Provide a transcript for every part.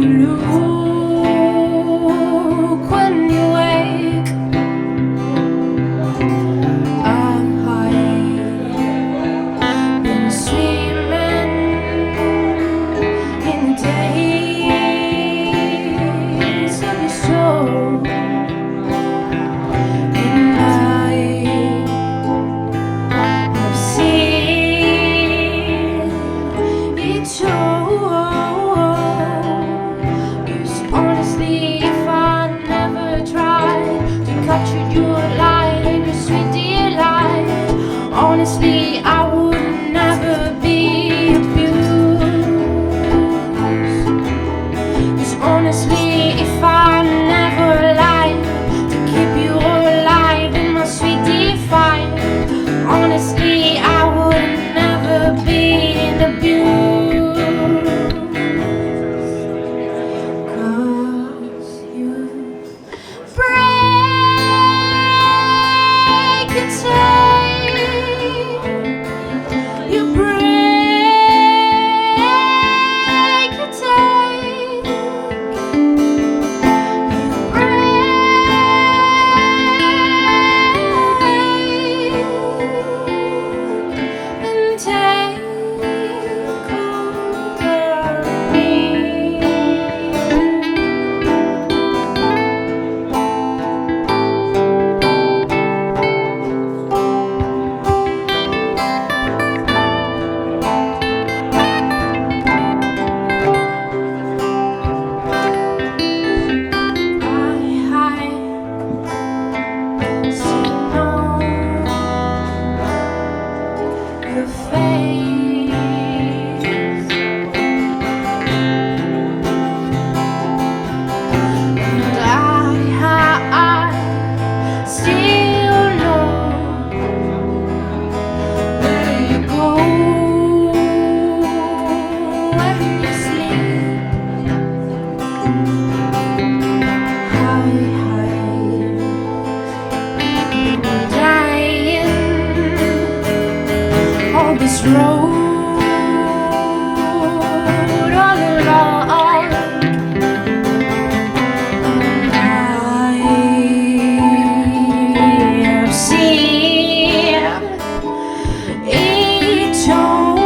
look when you wake. I'm high, been swimming in the days of your soul, and I have seen it show. Honestly, if I never tried to capture your light and your sweet delight, honestly, I would never be abused. 'Cause honestly, if I never lied to keep you alive in my sweet define, honestly, I would never be abused. This road all along, and I have seen it all.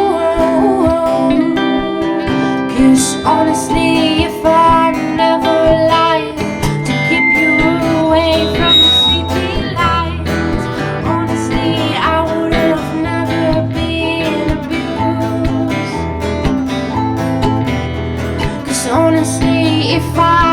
'Cause honestly, if I never lied to keep you away from the sweet delight, honestly, I would have never been abused. 'Cause honestly, if I